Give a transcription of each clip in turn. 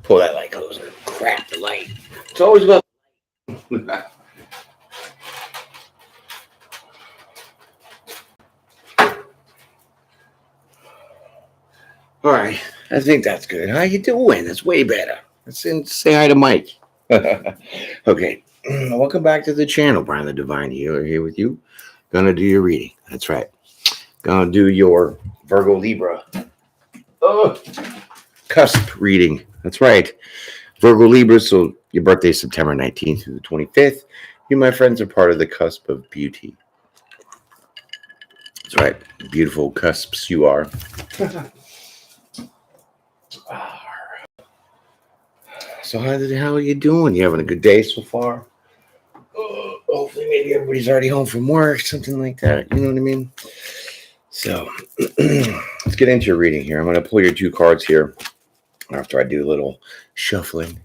Pull that light closer. Crap, the light. It's always about. All right, I think that's good. How you doing? That's way better. Let's say hi to Mike. Okay, welcome back to the channel. Brian the Divine Healer here with you. Gonna do your reading. That's right. Gonna do your Virgo Libra Cusp reading. That's right. Virgo Libra, so your birthday is September 19th through the 25th. You, my friends, are part of the cusp of beauty. That's right. Beautiful cusps you are. So how are you doing? You having a good day so far? Hopefully maybe everybody's already home from work, something like that. You know what I mean? So let's get into your reading here. I'm going to pull your two cards here after I do a little shuffling.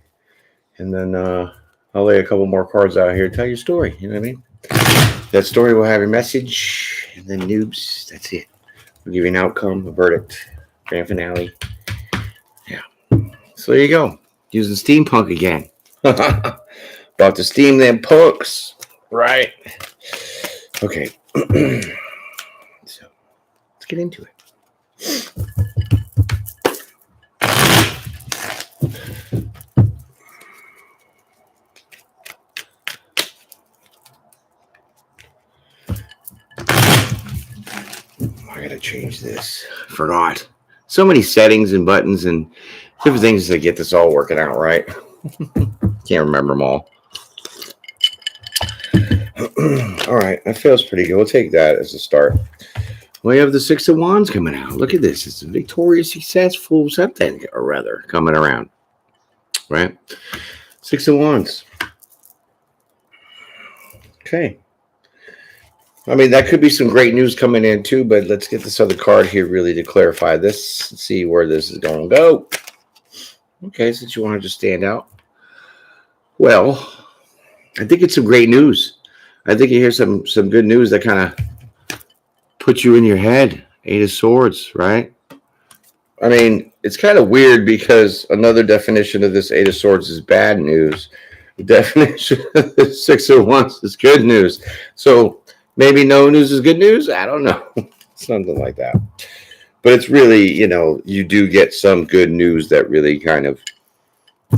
And then I'll lay a couple more cards out here to tell your story. You know what I mean? That story will have your message and then noobs. That's it. We'll give you an outcome, a verdict, grand finale. Yeah. So there you go. Using steampunk again. About to steam them punks. Right. Okay. So let's get into it. I gotta change this. Forgot. So many settings and buttons and different things to get this all working out right. Can't remember them all. All right, that feels pretty good. We'll take that as a start. We have the Six of Wands coming out. Look at this. It's a victorious, successful something, or rather, coming around. Right? Six of Wands. Okay. I mean, that could be some great news coming in too, but let's get this other card here really to clarify this and see where this is going to go. Okay, since you wanted to stand out. Well, I think it's some great news. I think you hear some good news that kind of puts you in your head. Eight of Swords, right? I mean, it's kind of weird because another definition of this Eight of Swords is bad news. The definition of the Six of Wands is good news. So maybe no news is good news. I don't know. Something like that. But it's really, you do get some good news that really kind of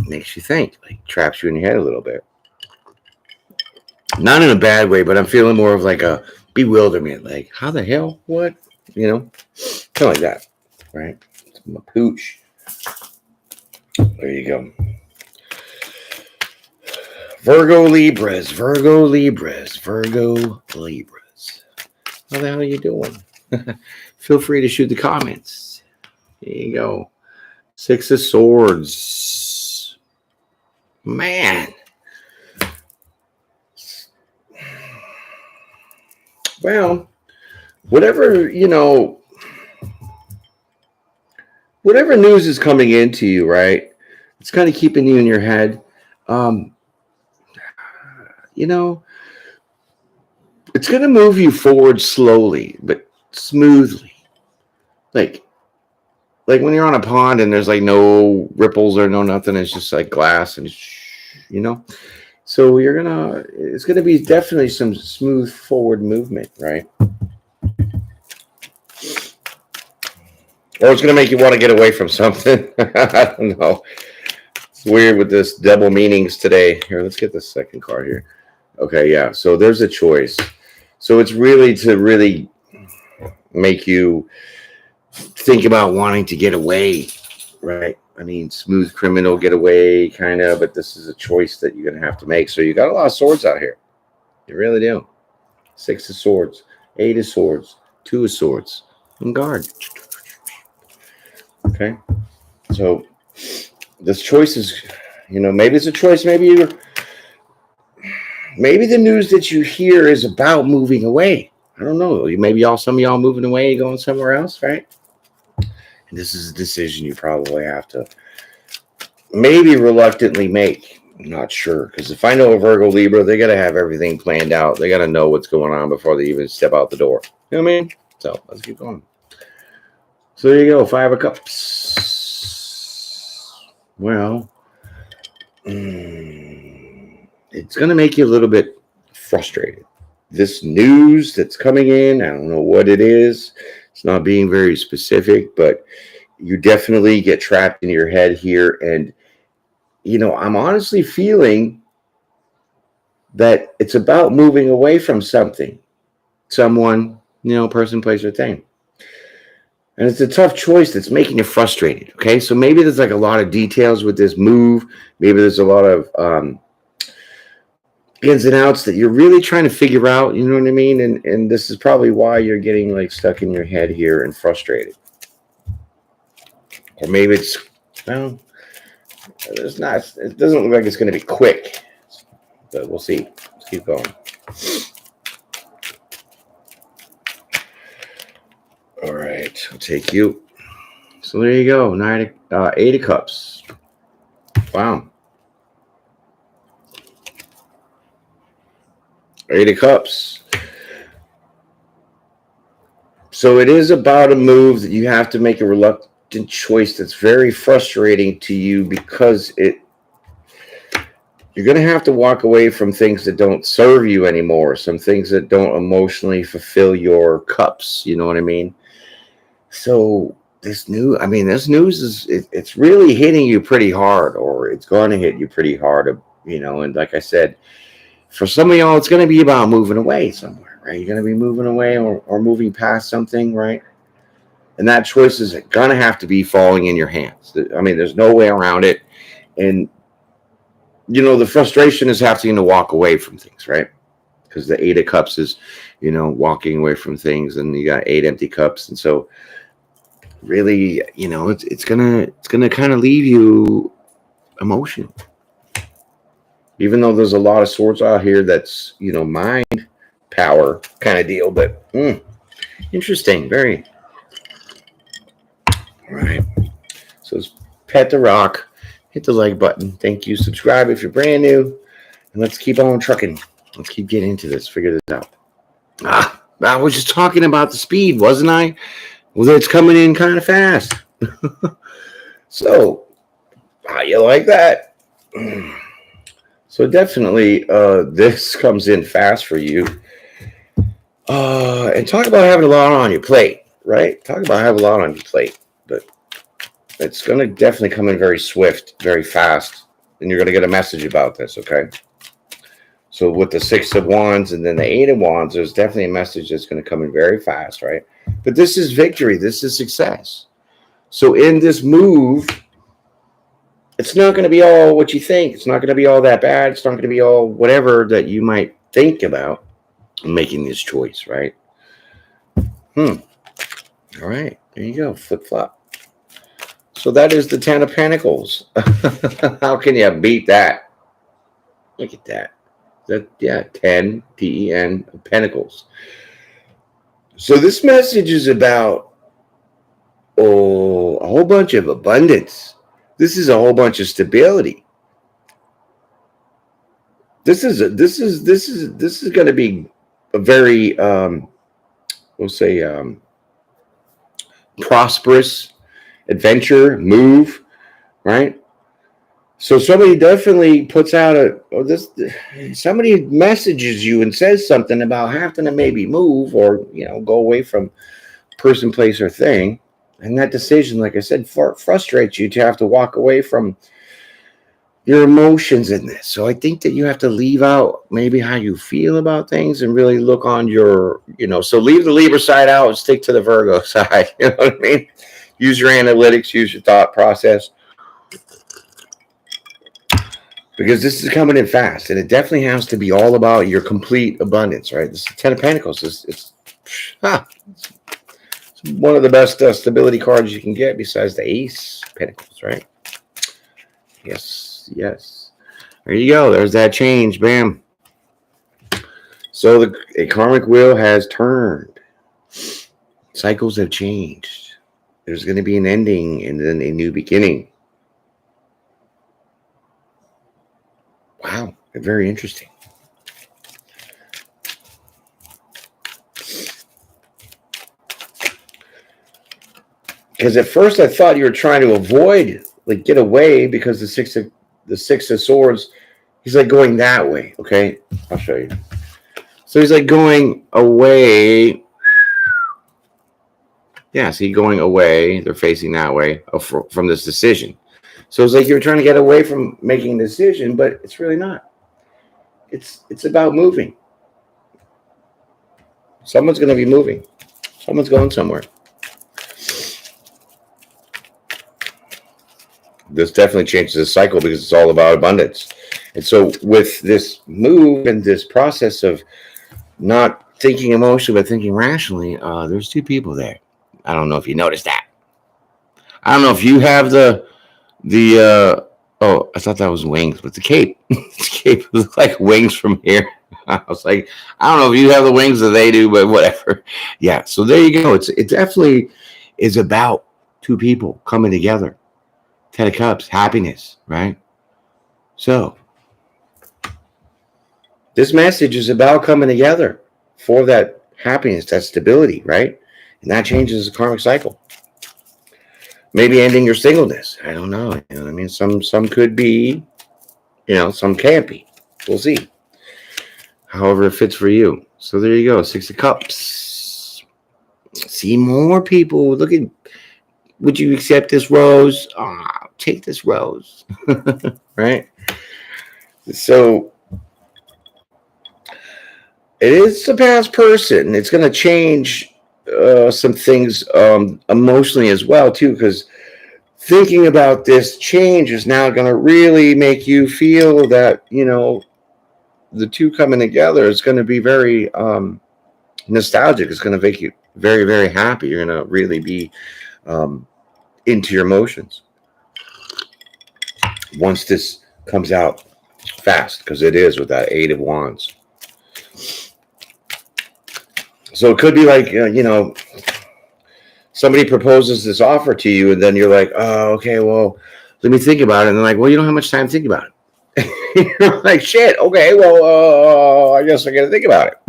makes you think, like traps you in your head a little bit. Not in a bad way, but I'm feeling more of like a bewilderment. Like, how the hell? What? Kind of like that, right? It's my pooch. There you go. Virgo Libras, Virgo Libras, Virgo Libras. How the hell are you doing? Feel free to shoot the comments. There you go. Six of Swords. Man. Well, whatever news is coming into you, right? It's kind of keeping you in your head. It's going to move you forward slowly, but smoothly. Like when you're on a pond and there's like no ripples or no nothing, it's just like glass and So it's going to be definitely some smooth forward movement, right? Or it's going to make you want to get away from something. I don't know. It's weird with this double meanings today. Here, let's get the second card here. Okay, yeah. So there's a choice. So it's really to make you think about wanting to get away, right? I mean, smooth criminal getaway, kind of, but this is a choice that you're going to have to make. So you got a lot of swords out here. You really do. Six of Swords, Eight of Swords, Two of Swords, and guard. Okay. So this choice is, maybe it's a choice. Maybe the news that you hear is about moving away. I don't know. Maybe some of y'all moving away, going somewhere else, right? And this is a decision you probably have to maybe reluctantly make. I'm not sure. Because if I know a Virgo Libra, they got to have everything planned out. They got to know what's going on before they even step out the door. You know what I mean? So let's keep going. So there you go. Five of Cups. Well, It's going to make you a little bit frustrated. This news that's coming in, I don't know what it is. It's not being very specific, but you definitely get trapped in your head here. And, I'm honestly feeling that it's about moving away from something, someone, person, place, or thing. And it's a tough choice that's making you frustrated. Okay. So maybe there's like a lot of details with this move. Maybe there's a lot of ins and outs that you're really trying to figure out. You know what I mean? And this is probably why you're getting like stuck in your head here and frustrated. Or maybe it's, well, it's not, it doesn't look like it's going to be quick. But we'll see. Let's keep going. All right, I'll take you. So there you go. Eight of Cups. Wow. Eight of Cups. So it is about a move that you have to make a reluctant choice that's very frustrating to you because you're going to have to walk away from things that don't serve you anymore, some things that don't emotionally fulfill your cups. You know what I mean? So this news is, it's really hitting you pretty hard, or it's going to hit you pretty hard, and like I said, for some of y'all, it's going to be about moving away somewhere, right? You're going to be moving away or moving past something, right? And that choice is going to have to be falling in your hands. I mean, there's no way around it. And, the frustration is having to walk away from things, right? Because the Eight of Cups is, walking away from things, and you got 8 empty cups. And so really, it's gonna kind of leave you emotional. Even though there's a lot of swords out here that's, mind power kind of deal, but interesting, very. All right. So it's Pet the Rock. Hit the like button. Thank you. Subscribe if you're brand new. And let's keep on trucking. Let's keep getting into this. Figure this out. I was just talking about the speed, wasn't I? Well, it's coming in kind of fast. So, how you like that? So definitely, this comes in fast for you. And talk about having a lot on your plate, right? Talk about having a lot on your plate. But it's going to definitely come in very swift, very fast. And you're going to get a message about this, okay? So with the 6 of Wands and then the 8 of Wands, there's definitely a message that's going to come in very fast, right? But this is victory. This is success. So in this move, it's not going to be all what you think. It's not going to be all that bad. It's not going to be all whatever that you might think about making this choice, right? All right. There you go. Flip-flop. So that is the 10 of Pentacles. How can you beat that? Look at that. 10, T-E-N, Pentacles. So this message is about a whole bunch of abundance. This is a whole bunch of stability. This is going to be a very we'll say prosperous adventure move, right? So somebody definitely puts out somebody messages you and says something about having to maybe move or go away from person, place, or thing. And that decision, like I said, frustrates you to have to walk away from your emotions in this. So I think that you have to leave out maybe how you feel about things and really look on your, so leave the Libra side out and stick to the Virgo side. You know what I mean? Use your analytics, use your thought process. Because this is coming in fast. And it definitely has to be all about your complete abundance, right? This is 10 of Pentacles. It's one of the best stability cards you can get besides the Ace Pentacles, right? Yes. There you go. There's that change. Bam. So a karmic wheel has turned. Cycles have changed. There's going to be an ending and then a new beginning. Wow. Very interesting. Because at first I thought you were trying to avoid, get away because the 6 of the Six of Swords, he's like going that way. Okay, I'll show you. So he's like going away. Yeah, see, going away. They're facing that way from this decision. So it's like you're trying to get away from making a decision, but it's really not. It's about moving. Someone's going to be moving. Someone's going somewhere. This definitely changes the cycle because it's all about abundance. And so with this move and this process of not thinking emotionally but thinking rationally, there's two people there. I don't know if you noticed that. I don't know if you have the oh, I thought that was wings, but the cape. The cape looks like wings from here. I was like, I don't know if you have the wings that they do, but whatever. Yeah, so there you go. It definitely is about two people coming together. Ten of Cups, happiness, right? So this message is about coming together for that happiness, that stability, right? And that changes the karmic cycle. Maybe ending your singleness. I don't know. You know what I mean? Some could be, some can't be. We'll see. However it fits for you. So there you go. Six of Cups. See more people. Look at, would you accept this rose? Take this rose. Right? So it is a past person. It's going to change some things emotionally as well, too, because thinking about this change is now going to really make you feel that, the two coming together is going to be very nostalgic. It's going to make you very, very happy. You're going to really be into your emotions once this comes out fast, because it is with that Eight of Wands. So it could be like, somebody proposes this offer to you, and then you're like, oh, okay, well, let me think about it. And they're like, well, you don't have much time to think about it. You're like, shit, okay, well, I guess I got to think about it.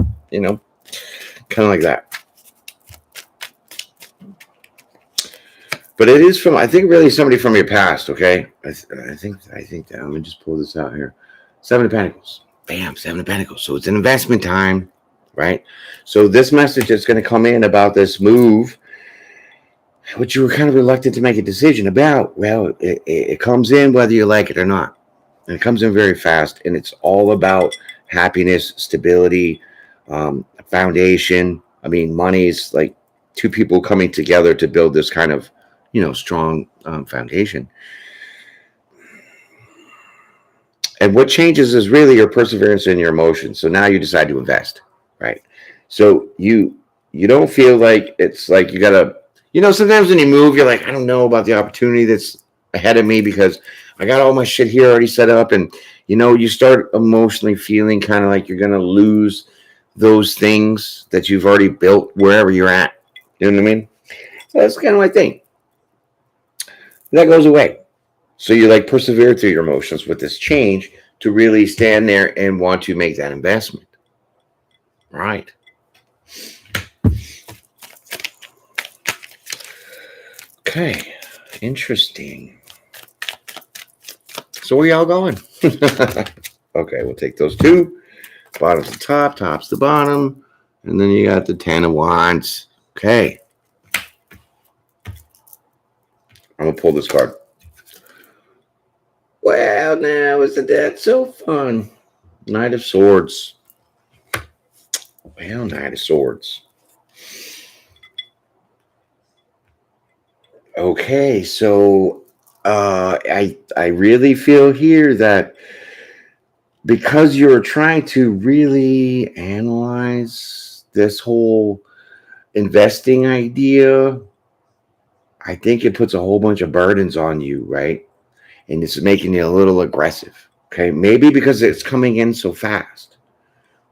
Kind of like that. But it is from, I think, really somebody from your past, okay? I think that. Let me just pull this out here. Seven of Pentacles. Bam, Seven of Pentacles. So it's an investment time, right? So this message that's going to come in about this move, which you were kind of reluctant to make a decision about, well, it comes in whether you like it or not. And it comes in very fast, and it's all about happiness, stability, foundation. I mean, money's like two people coming together to build this kind of, strong foundation. And what changes is really your perseverance and your emotions. So now you decide to invest, right? So you don't feel like it's like you got to, sometimes when you move, you're like, I don't know about the opportunity that's ahead of me because I got all my shit here already set up. And, you start emotionally feeling kind of like you're going to lose those things that you've already built wherever you're at. You know what I mean? That's kind of my thing. That goes away. So you like persevere through your emotions with this change to really stand there and want to make that investment. Right. Okay. Interesting. So where y'all going? Okay, we'll take those two. Bottom's the top, top's the bottom. And then you got the Ten of Wands. Okay. I'm going to pull this card. Well, now isn't that so fun? Knight of Swords. Well, Knight of Swords. Okay, so I really feel here that because you're trying to really analyze this whole investing idea, I think it puts a whole bunch of burdens on you, right? And it's making you a little aggressive, okay? Maybe because it's coming in so fast,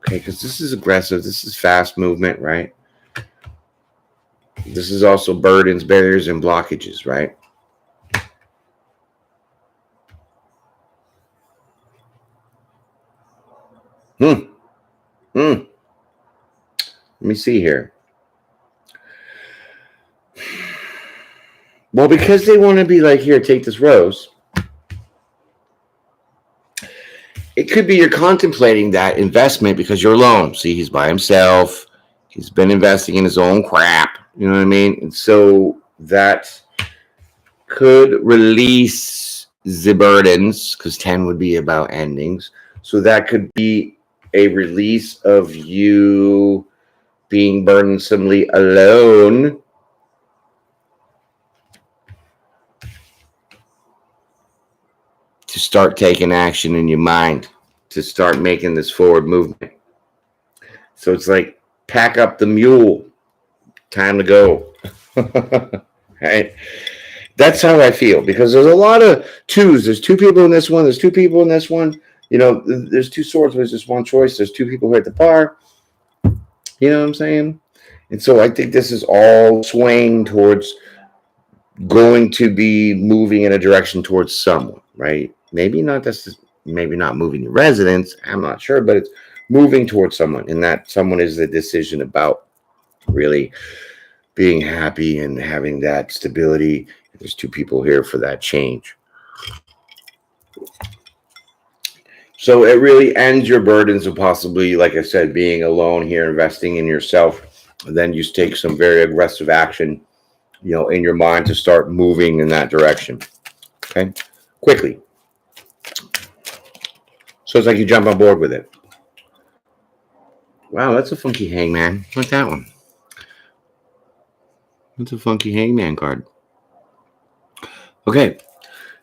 okay? Because this is aggressive. This is fast movement, right? This is also burdens, barriers, and blockages, right? Let me see here. Well, because they want to be like, here, take this rose. it could be you're contemplating that investment because you're alone. See, he's by himself. He's been investing in his own crap. You know what I mean? And so that could release the burdens because 10 would be about endings. So that could be a release of you being burdensomely alone. To start taking action in your mind, to start making this forward movement. So it's like, pack up the mule, time to go. Right? That's how I feel, because there's a lot of twos. There's two people in this one. There's two people in this one. You know, there's two swords, but there's just one choice. There's two people who are at the bar. You know what I'm saying? And so I think this is all swaying towards going to be moving in a direction towards someone, right? Maybe not maybe not moving to residence. I'm not sure, but it's moving towards someone, and that someone is the decision about really being happy and having that stability. There's two people here for that change. So it really ends your burdens of possibly, like I said, being alone here, investing in yourself. And then you take some very aggressive action, you know, in your mind to start moving in that direction. Okay, quickly. So it's like you jump on board with it. Wow, that's a funky hangman. What's that one? That's a funky hangman card. Okay,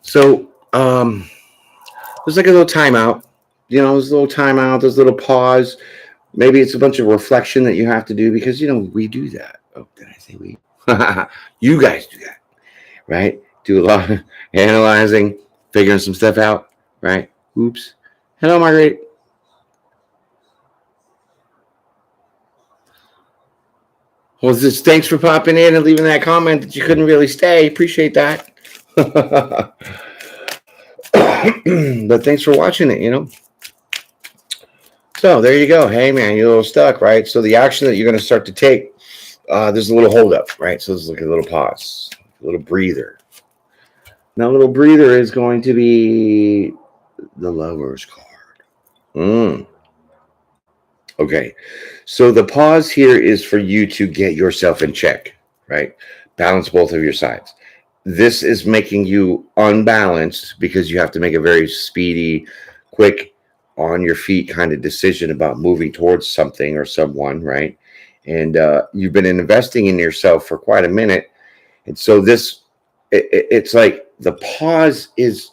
so there's like a little timeout. You know, there's a little timeout. There's a little pause. Maybe it's a bunch of reflection that you have to do because, you know, we do that. Oh, did I say we? You guys do that, right? Do a lot of analyzing, figuring some stuff out, right? Oops. Hello, Margaret. Well, just thanks for popping in and leaving that comment that you couldn't really stay. Appreciate that. But thanks for watching it, you know. So there you go. Hey, man, you're a little stuck, right? So the action that you're going to start to take, there's a little hold up, right? So there's like a little pause, a little breather. Now, a little breather is going to be the Lover's card. Okay. So the pause here is for you to get yourself in check, right? Balance both of your sides. This is making you unbalanced because you have to make a very speedy, quick, on your feet kind of decision about moving towards something or someone, right? And you've been investing in yourself for quite a minute. And so this, it's like the pause is,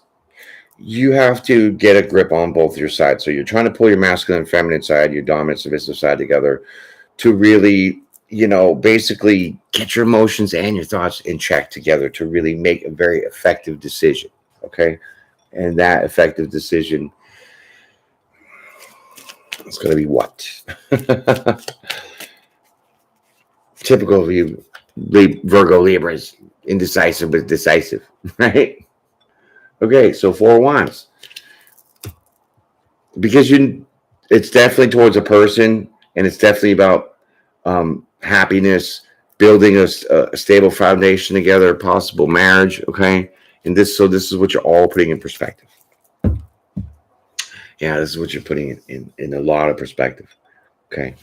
you have to get a grip on both your sides. So you're trying to pull your masculine and feminine side, your dominant, submissive side together to really, you know, basically get your emotions and your thoughts in check together to really make a very effective decision. Okay. And that effective decision is going to be what? Typical of you, Virgo Libras, indecisive but decisive, right? Okay, so 4 of Wands. Because it's definitely towards a person, and it's definitely about happiness, building a stable foundation together, possible marriage, okay? And this is what you're all putting in perspective. Yeah, this is what you're putting in a lot of perspective, okay?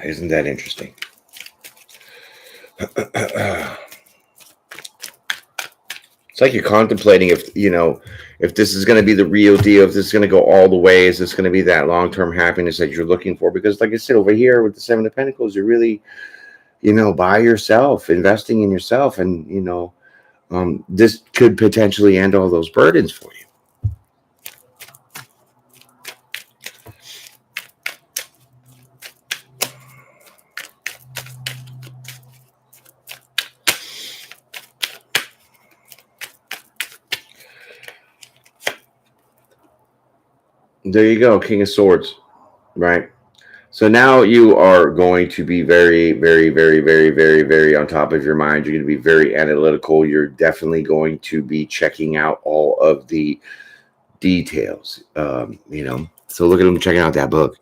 Isn't that interesting? It's like you're contemplating if, you know, if this is going to be the real deal, if this is going to go all the way, is this going to be that long-term happiness that you're looking for? Because like I said, over here with the 7 of Pentacles, you're really, you know, by yourself, investing in yourself. And, you know, this could potentially end all those burdens for you. There you go, King of Swords, right? So now you are going to be very, very, very, very, very, very on top of your mind. You're going to be very analytical. You're definitely going to be checking out all of the details, you know. So look at him checking out that book.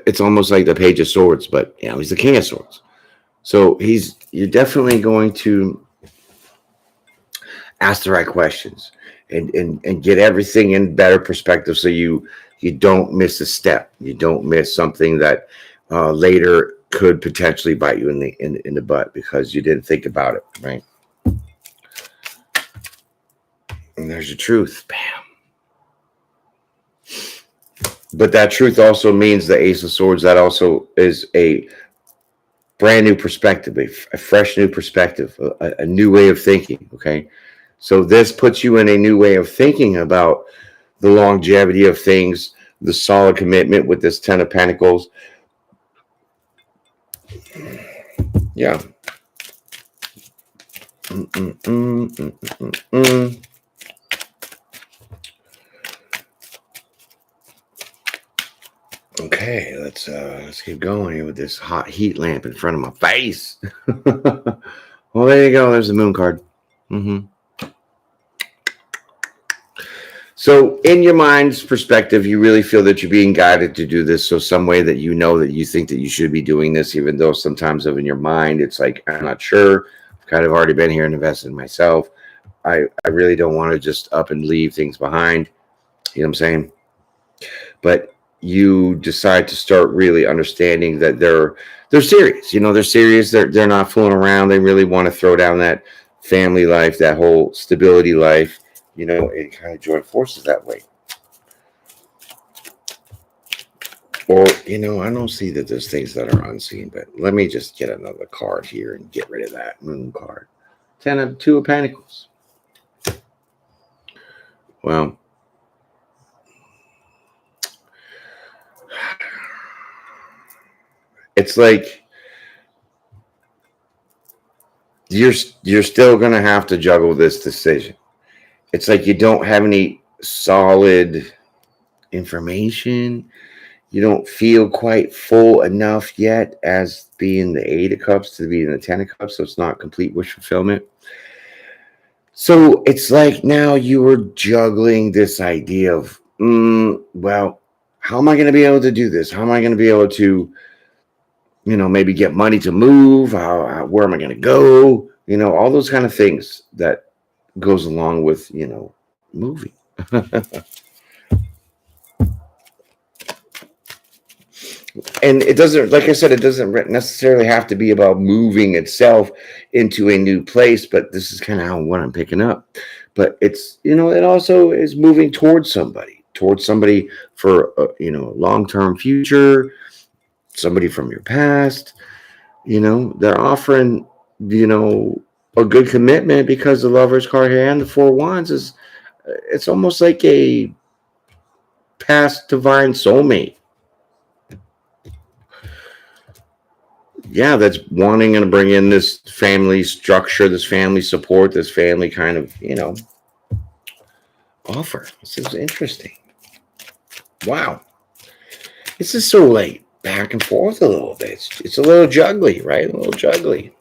It's almost like the Page of Swords, but, you know, he's the King of Swords. So you're definitely going to Ask the right questions and get everything in better perspective so you don't miss a step. You don't miss something that later could potentially bite you in the butt because you didn't think about it, right? And there's your truth. Bam. But that truth also means the Ace of Swords. That also is a brand new perspective, a fresh new perspective, a new way of thinking. Okay. So this puts you in a new way of thinking about the longevity of things, the solid commitment with this Ten of Pentacles. Yeah. Okay, let's keep going here with this hot heat lamp in front of my face. Well, there you go. There's the moon card. So, in your mind's perspective, you really feel that you're being guided to do this. So, some way that you know that you think that you should be doing this, even though sometimes in your mind it's like, I'm not sure. I've kind of already been here and invested in myself. I really don't want to just up and leave things behind. You know what I'm saying? But you decide to start really understanding that they're serious. You know, they're serious. They're not fooling around. They really want to throw down that family life, that whole stability life. You know, it kind of join forces that way. Or, you know, I don't see that there's things that are unseen, but let me just get another card here and get rid of that moon card. Two of Pentacles. Well, it's like you're still going to have to juggle this decision. It's like you don't have any solid information. You don't feel quite full enough yet as being the Eight of Cups to be in the Ten of Cups, so it's not complete wish fulfillment. So it's like now you are juggling this idea of, well, how am I going to be able to do this? How am I going to be able to, you know, maybe get money to move? Where am I going to go? You know, all those kind of things that goes along with, you know, moving. And it doesn't, like I said, it doesn't necessarily have to be about moving itself into a new place, but this is kind of what I'm picking up. But it's, you know, it also is moving towards somebody for, you know, a long-term future, somebody from your past. You know, they're offering, you know, a good commitment because the Lover's card here and the Four of Wands is, it's almost like a past divine soulmate. Yeah, that's wanting to bring in this family structure, this family support, this family kind of, you know, offer. This is interesting. Wow. This is so like back and forth a little bit. It's a little juggly, right? A little juggly.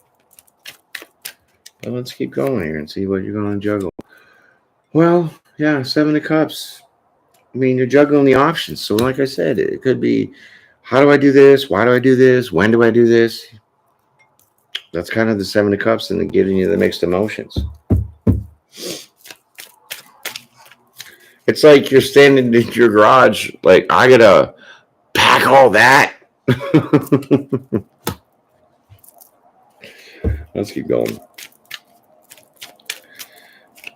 But let's keep going here and see what you're going to juggle. Well, yeah, Seven of Cups. I mean, you're juggling the options. So like I said, it could be, how do I do this? Why do I do this? When do I do this? That's kind of the Seven of Cups and giving you the mixed emotions. It's like you're standing in your garage, like, I gotta pack all that. Let's keep going.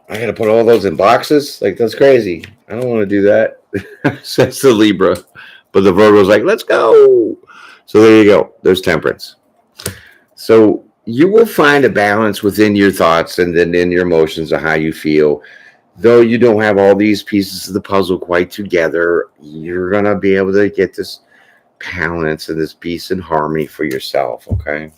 I gotta put all those in boxes? Like, that's crazy. I don't want to do that. Says the Libra. But the Virgo's like, let's go. So there you go. There's Temperance. So you will find a balance within your thoughts and then in your emotions of how you feel. Though you don't have all these pieces of the puzzle quite together, you're going to be able to get this balance and this peace and harmony for yourself, okay?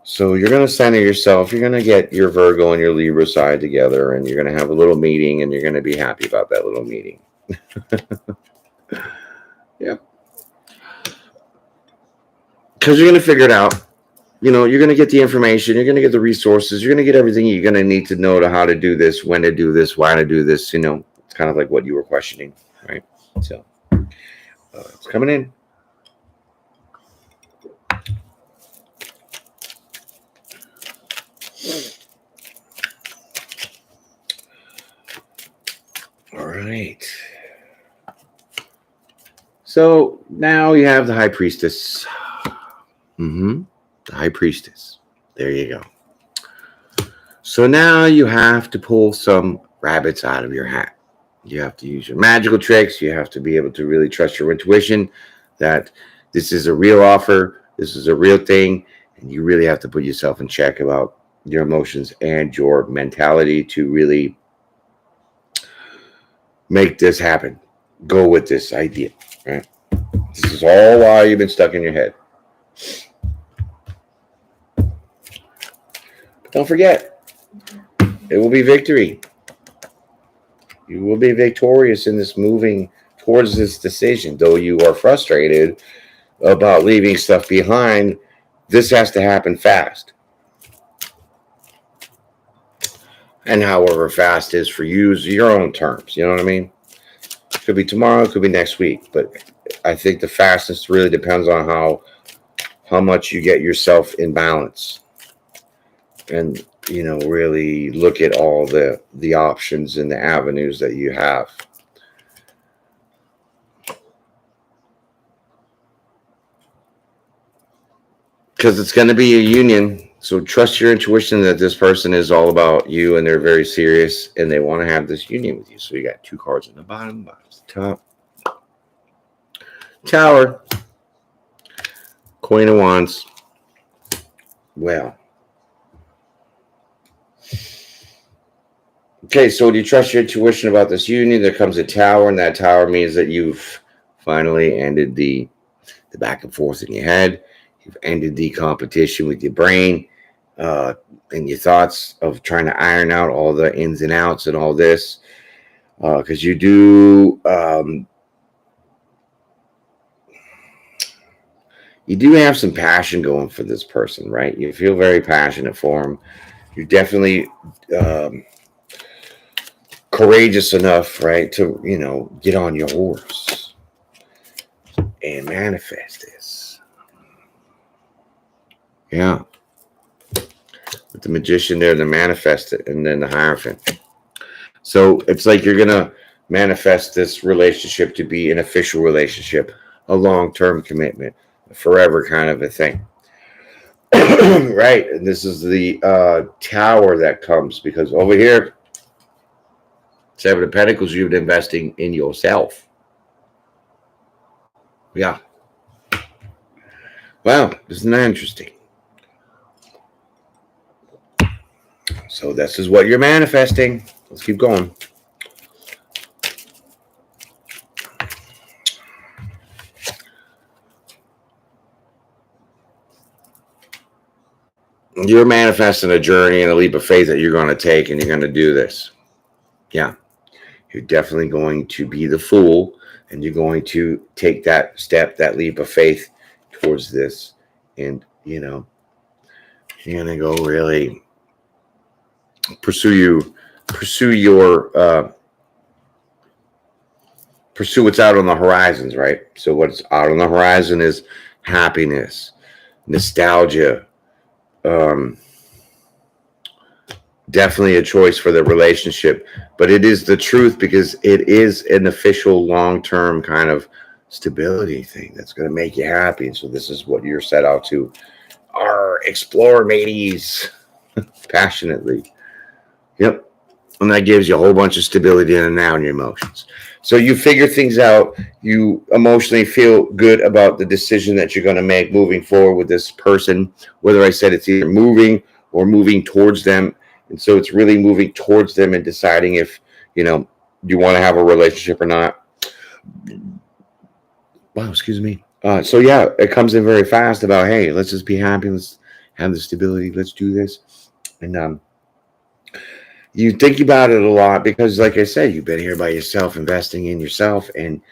So you're going to center yourself. You're going to get your Virgo and your Libra side together, and you're going to have a little meeting, and you're going to be happy about that little meeting. Yep. Because you're going to figure it out. You know, you're going to get the information, you're going to get the resources, you're going to get everything you're going to need to know to how to do this, when to do this, why to do this. You know, it's kind of like what you were questioning, right? So it's coming in. right. So now you have the High Priestess. The High Priestess. There you go. So now you have to pull some rabbits out of your hat. You have to use your magical tricks. You have to be able to really trust your intuition that this is a real offer. This is a real thing. And you really have to put yourself in check about your emotions and your mentality to really make this happen. Go with this idea, right? This is all why you've been stuck in your head. But don't forget, it will be victory. You will be victorious in this moving towards this decision. Though you are frustrated about leaving stuff behind, this has to happen fast. And however fast is for you is your own terms. You know what I mean? It could be tomorrow, it could be next week. But I think the fastest really depends on how much you get yourself in balance. And, you know, really look at all the options and the avenues that you have. Because it's going to be a union. So trust your intuition that this person is all about you and they're very serious and they want to have this union with you. So you got 2 cards in the bottom, bottom's the top. Tower. Queen of Wands. Well. Okay, so do you trust your intuition about this union? There comes a tower, and that tower means that you've finally ended the back and forth in your head. You've ended the competition with your brain and your thoughts of trying to iron out all the ins and outs and all this. Because you do have some passion going for this person, right? You feel very passionate for him. You're definitely courageous enough, right, to, you know, get on your horse and manifest this. Yeah. With the Magician there, the manifest it, and then the Hierophant. So it's like you're going to manifest this relationship to be an official relationship, a long-term commitment, a forever kind of a thing. Right. And this is the tower that comes because over here, 7 of Pentacles, you've been investing in yourself. Yeah. Wow. Isn't that interesting? So this is what you're manifesting. Let's keep going. You're manifesting a journey and a leap of faith that you're going to take, and you're going to do this. Yeah. You're definitely going to be the fool, and you're going to take that step, that leap of faith towards this. And, you know, you're going to go really pursue what's out on the horizons, right? So what's out on the horizon is happiness, nostalgia, definitely a choice for the relationship, but it is the truth because it is an official long-term kind of stability thing that's going to make you happy. And so this is what you're set out to explore, mateys, passionately. Yep. And that gives you a whole bunch of stability in and now in your emotions. So you figure things out. You emotionally feel good about the decision that you're going to make moving forward with this person, whether I said it's either moving or moving towards them. And so it's really moving towards them and deciding if, you know, you want to have a relationship or not. Wow, excuse me. So yeah, it comes in very fast about, hey, let's just be happy. Let's have the stability. Let's do this. And you think about it a lot because, like I said, you've been here by yourself, investing in yourself, and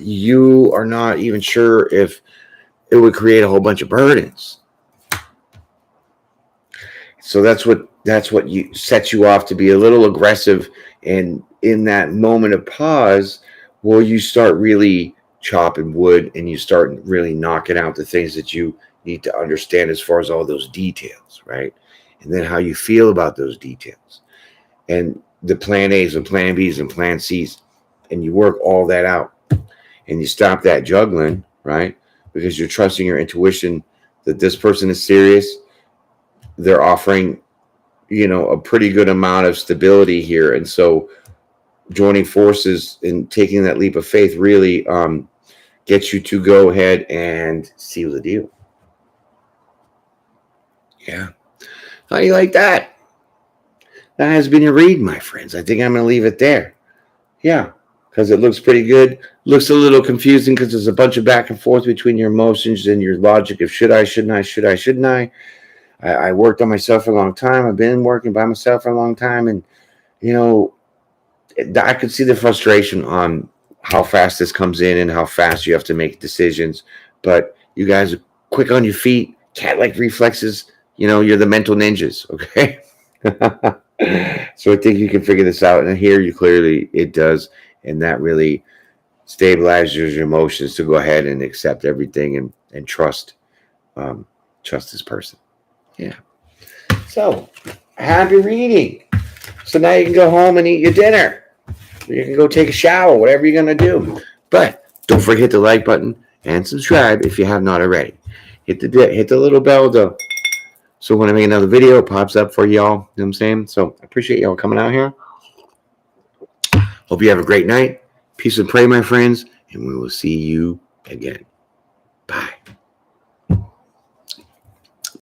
you are not even sure if it would create a whole bunch of burdens. So that's what you sets you off to be a little aggressive, and in that moment of pause, well, you start really chopping wood, and you start really knocking out the things that you need to understand as far as all those details, right? And then how you feel about those details. And the plan A's and plan B's and plan C's. and you work all that out, and you stop that juggling, right? Because you're trusting your intuition that this person is serious. They're offering, a pretty good amount of stability here. And so joining forces and taking that leap of faith really gets you to go ahead and seal the deal. Yeah. How do you like that? That has been your read, my friends. I think I'm going to leave it there. Yeah, because it looks pretty good. Looks a little confusing because there's a bunch of back and forth between your emotions and your logic of should I, shouldn't I, should I, shouldn't I. I worked on myself for a long time. I've been working by myself for a long time. And, I could see the frustration on how fast this comes in and how fast you have to make decisions. But you guys are quick on your feet, cat-like reflexes. You're the mental ninjas, okay? So I think you can figure this out. And here you clearly, it does. And that really stabilizes your emotions to go ahead and accept everything and trust this person. Yeah. So, happy reading. So now you can go home and eat your dinner. You can go take a shower, whatever you're going to do. But don't forget the like button and subscribe if you have not already. Hit the little bell though. So when I make another video, it pops up for y'all. You know what I'm saying? So I appreciate y'all coming out here. Hope you have a great night. Peace and pray, my friends. And we will see you again. Bye.